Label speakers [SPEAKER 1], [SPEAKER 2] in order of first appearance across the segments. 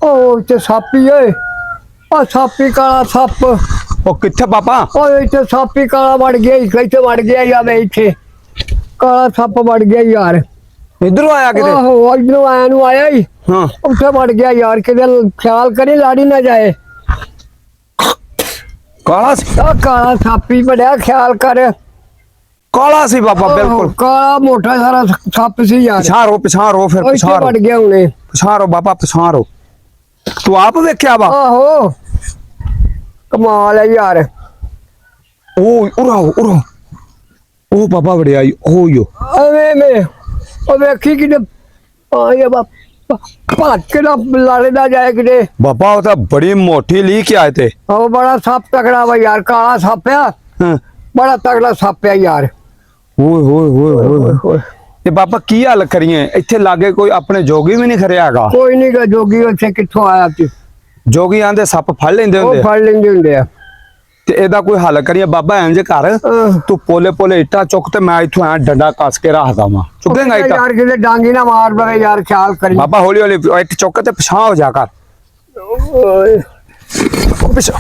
[SPEAKER 1] ਉਹ ਤੇ ਸਾਪੀ ਏ ਆ ਸਾਪੀ ਕਾਲਾ ਸੱਪ
[SPEAKER 2] ਉਹ ਕਿੱਥੇ ਬਾਬਾ?
[SPEAKER 1] ਓਏ ਇੱਥੇ ਸਾਪੀ ਕਾਲਾ ਵੜ ਗਿਆ ਇੱਥੇ ਵੜ ਗਿਆ ਯਾਰ ਮੈਂ ਇੱਥੇ ਕਾਲਾ ਸੱਪ ਵੜ ਗਿਆ ਯਾਰ
[SPEAKER 2] ਇਧਰੋਂ ਆਇਆ ਕਿਤੇ?
[SPEAKER 1] ਆਹੋ ਇਧਰੋਂ ਆਇਆ ਨੂੰ ਆਇਆ ਹੀ
[SPEAKER 2] ਹਾਂ
[SPEAKER 1] ਉੱਥੇ ਵੜ ਗਿਆ ਯਾਰ ਕਿਤੇ ਖਿਆਲ ਕਰੀ ਲਾੜੀ ਨਾ ਜਾਏ
[SPEAKER 2] ਕਾਲਾ ਸੀ?
[SPEAKER 1] ਆ ਕਾਲਾ ਸਾਪੀ ਬੜਿਆ ਖਿਆਲ ਕਰ
[SPEAKER 2] ਕਾਲਾ ਸੀ ਬਾਬਾ
[SPEAKER 1] ਆਹੋ,
[SPEAKER 2] ਬਿਲਕੁਲ।
[SPEAKER 1] ਕਾਲਾ ਮੋਟਾ ਸਾਰਾ ਸੱਪ ਸੀ ਯਾਰ
[SPEAKER 2] ਪਛਾਣ ਰੋ ਫਿਰ
[SPEAKER 1] ਉਹ ਇੱਥੇ
[SPEAKER 2] ਪਛਾਣ
[SPEAKER 1] ਵੜ ਗਿਆ ਉਹਨੇ
[SPEAKER 2] ਪਛਾਣ ਰੋ ਬਾਬਾ ਪਛਾਣ ਰੋ। ਤੂੰ ਆਪ ਵੇਖਿਆ ਵਾ?
[SPEAKER 1] ਆਹੋ ਕਮਾਲ ਹੈ ਯਾਰ
[SPEAKER 2] ਉਹ ਉਰਾ ਉਹ ਬਾਬਾ ਵੜਿਆਈ ਉਹ ਯੋ
[SPEAKER 1] ਐਵੇਂ ਮੈਂ ਉਹ ਵੇਖੀ ਕਿਤੇ ਆਇਆ ਬਾਪਾ ਭੱਜ ਕੇ ਨਾ ਲਾੜੇ ਦਾ ਜਾਏ ਕਿਤੇ
[SPEAKER 2] ਬਾਬਾ ਉਹ ਤਾਂ ਬੜੀ ਮੋਟੀ ਲੀ ਕੇ ਆਏ थे।
[SPEAKER 1] ਉਹ ਬੜਾ ਸੱਪ ਤਕੜਾ ਵਾ ਯਾਰ ਕਾਲਾ ਸੱਪ ਆ
[SPEAKER 2] ਹਾਂ
[SPEAKER 1] ਬੜਾ ਤਕੜਾ ਸੱਪ ਆ ਯਾਰ
[SPEAKER 2] ਓਏ ਹੋਏ ਹੋਏ ਹੋਏ ਤੇ ਬਾਬਾ ਕੀ ਹਾਲ ਕਰੀਏ? ਇੱਥੇ ਲਾਗੇ ਕੋਈ ਆਪਣੇ ਜੋਗੀ ਵੀ ਨਹੀਂ ਖਰਿਆ ਹੈਗਾ।
[SPEAKER 1] ਕੋਈ ਨਹੀਂ ਗਾ ਜੋਗੀ ਉੱਥੇ ਕਿੱਥੋਂ ਆਇਆ ਤੇ
[SPEAKER 2] ਜੋਗੀ ਆਂਦੇ ਸੱਪ ਫੜ ਲੈਂਦੇ
[SPEAKER 1] ਉਹ
[SPEAKER 2] ਹੁੰਦੇ
[SPEAKER 1] ਫੜ ਲੈਂਦੇ ਹੁੰਦੇ ਆ
[SPEAKER 2] ਤੇ ਇਹਦਾ ਕੋਈ ਹੱਲ ਕਰੀਏ ਬਾਬਾ। ਇੰਜ ਕਰ ਤੂੰ ਪੋਲੇ ਇੱਟਾਂ ਚੁੱਕ ਤੇ ਮੈਂ ਇੱਥੋਂ ਐ ਡੰਡਾ ਕੱਸ ਕੇ ਰੱਖਦਾ ਵਾਂ। ਚੁੱਕੇਗਾ ਇੱਟਾਂ?
[SPEAKER 1] ਯਾਰ ਕਿਤੇ ਡਾਂਗੀ ਨਾ ਮਾਰ ਬਵੇ ਯਾਰ ਖਿਆਲ ਕਰੀ
[SPEAKER 2] ਬਾਬਾ ਹੌਲੀ ਹੌਲੀ ਇੱਟ ਚੁੱਕ ਤੇ ਪਿਛਾਂ ਹੋ ਜਾ ਕਰ।
[SPEAKER 1] ਓਏ
[SPEAKER 2] ਉਹ ਪਿਛਾਂ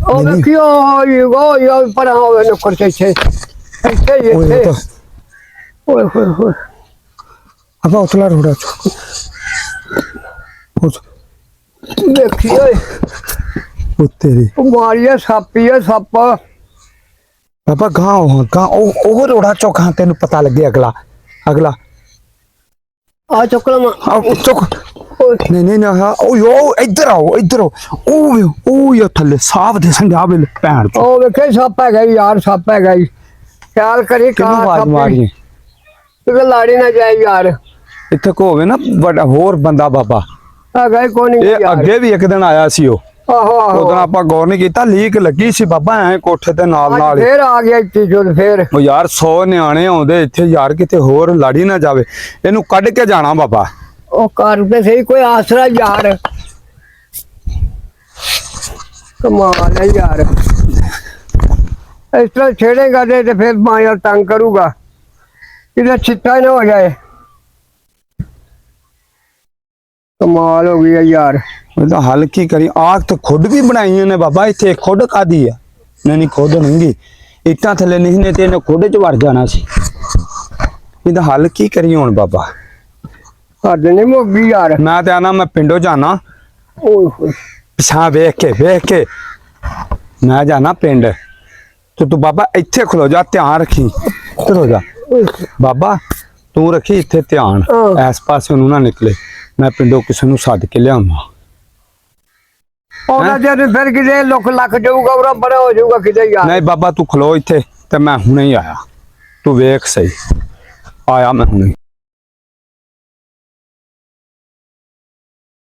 [SPEAKER 1] ਉਹ ਵੇਖਿਓ ਉਹ ਪਰ ਹੋਵੇ ਨੁਕਰ ਤੇ ਇੱਥੇ ਓਏ ਹੋਏ ਹੋਏ
[SPEAKER 2] ਬਾਬਾ ਉਤਲਾ ਰੋੜਾ ਚੁੱਕ
[SPEAKER 1] ਦੇਖੀ ਓਏ
[SPEAKER 2] ਉਹ ਤੇਰੀ
[SPEAKER 1] ਮਾਰੀਆ ਸਾਪੀ ਆ ਸੱਪ
[SPEAKER 2] ਬਾਬਾ ਗਾਂ ਉਹ ਰੋੜਾ ਚੁੱਕ। ਹਾਂ ਤੈਨੂੰ ਪਤਾ ਲੱਗੇ ਅਗਲਾ
[SPEAKER 1] ਆ ਚੁੱਕਲਾ
[SPEAKER 2] ਉਹ ਚੁੱਕ। ਨਹੀਂ ਹਾਂ ਉਹ ਇੱਧਰ ਆਓ ਉਹ ਯੋ ਥੱਲੇ ਸਾਫ ਦੇ ਸੰਗਾ ਵੇ ਭੈਣ ਚੋ।
[SPEAKER 1] ਉਹ ਵੇਖੇ ਸੱਪ ਹੈਗਾ ਯਾਰ ਸੱਪ ਹੈਗਾ ਖਿਆਲ ਕਰੀ
[SPEAKER 2] ਕਿਹਨੂੰ ਆਵਾਜ਼ ਮਾਰੀ?
[SPEAKER 1] ਤੇ ਲਾੜੀ ਨਾ ਜਾਏ ਯਾਰ
[SPEAKER 2] ਇੱਥੇ ਕੋ ਹੋਵੇ ਨਾ ਵੱਡਾ ਹੋਰ ਬੰਦਾ ਬਾਬਾ
[SPEAKER 1] ਹੈਗਾ ਕੋਈ ਨਹੀਂ
[SPEAKER 2] ਇਹ ਅੱਗੇ ਵੀ ਇੱਕ ਦਿਨ ਆਇਆ ਸੀ ਉਹ
[SPEAKER 1] ਆਹੋ
[SPEAKER 2] ਉਦੋਂ ਆਪਾਂ ਗੌਰ ਨਹੀਂ ਕੀਤਾ ਲੀਕ ਲੱਗੀ ਸੀ ਬਾਬਾ ਐ ਕੋਠੇ ਤੇ ਨਾਲ ਹੀ।
[SPEAKER 1] ਫੇਰ ਆ ਗਿਆ ਇੱਥੇ ਜੋ ਫੇਰ
[SPEAKER 2] ਉਹ ਯਾਰ 100 ਨਿਆਣੇ ਆਉਂਦੇ ਇੱਥੇ ਯਾਰ ਕਿਤੇ ਹੋਰ ਲੜੀ ਨਾ ਜਾਵੇ। ਇਹਨੂੰ ਕੱਢ ਕੇ ਜਾਣਾ ਬਾਬਾ।
[SPEAKER 1] ਉਹ ਕਰ ਤੇ ਸਹੀ ਕੋਈ ਆਸਰਾ ਯਾਰ ਕਮਾਲ ਹੈ ਯਾਰ ਇਸ ਤਰ੍ਹਾਂ ਛੇੜੇਗਾ ਤੇ ਫਿਰ ਮਾਇਆ ਤੰਗ ਕਰੂਗਾ ਕਿਤੇ ਛਿੱਟਾ ਨਾ ਹੋ ਜਾਏ। ਕਮਾਲ ਹੋ ਗਈ ਹੈ ਯਾਰ
[SPEAKER 2] ਇਹਦਾ ਹੱਲ ਕੀ ਕਰੀ? ਆਖ ਤੇ ਖੁੱਡ ਵੀ ਬਣਾਈਆਂ ਨੇ ਬਾਬਾ। ਇੱਥੇ ਖੁੱਡ ਕਾਦੀ ਆ? ਨਹੀਂ ਖੁੱਡ ਨਹੀਂਗੀ ਇੱਟਾਂ ਥੱਲੇ ਨਹੀਂ ਨੇ ਤੇ ਇਹਨੇ ਖੁੱਡ ਚ ਵੜ ਜਾਣਾ ਸੀ। ਇਹਦਾ ਹੱਲ ਕੀ ਕਰੀ ਹੁਣ ਬਾਬਾ?
[SPEAKER 1] ਸਾਡੇ ਨਹੀਂ ਮੋਗੀ ਯਾਰ
[SPEAKER 2] ਮੈਂ ਤੇ ਆਣਾ ਮੈਂ ਪਿੰਡੋਂ ਜਾਣਾ
[SPEAKER 1] ਓਏ ਹੋਏ
[SPEAKER 2] ਪਿਛਾਂ ਵੇਖ ਕੇ ਮੈਂ ਜਾਣਾ ਪਿੰਡ ਤੇ ਤੂੰ ਬਾਬਾ ਇੱਥੇ ਖਲੋ ਜਾ ਧਿਆਨ ਰੱਖੀ। ਖਲੋ ਜਾ ਬਾਬਾ ਤੂੰ ਰੱਖੀ ਇੱਥੇ ਧਿਆਨ ਇਸ ਪਾਸੇ ਨੂੰ ਨਾ ਨਿਕਲੇ। ਮੈਂ ਪਿੰਡੋਂ ਕਿਸੇ ਨੂੰ ਸੱਦ ਕੇ ਲਿਆਵਾਂ।
[SPEAKER 1] ਉਹਦਾ ਜੇ ਫਿਰ ਕਿਤੇ ਲੁੱਕ ਲੱਖ ਜਾਊਗਾ ਉਹ ਬੜਾ ਹੋ ਜਾਊਗਾ ਕਿਤੇ ਯਾਰ।
[SPEAKER 2] ਨਹੀਂ ਬਾਬਾ ਤੂੰ ਖਲੋ ਇੱਥੇ ਤੇ ਮੈਂ ਹੁਣੇ ਹੀ ਆਇਆ। ਤੂੰ ਵੇਖ ਸਹੀ ਆਇਆ ਮੈਂ ਹੁਣੇ।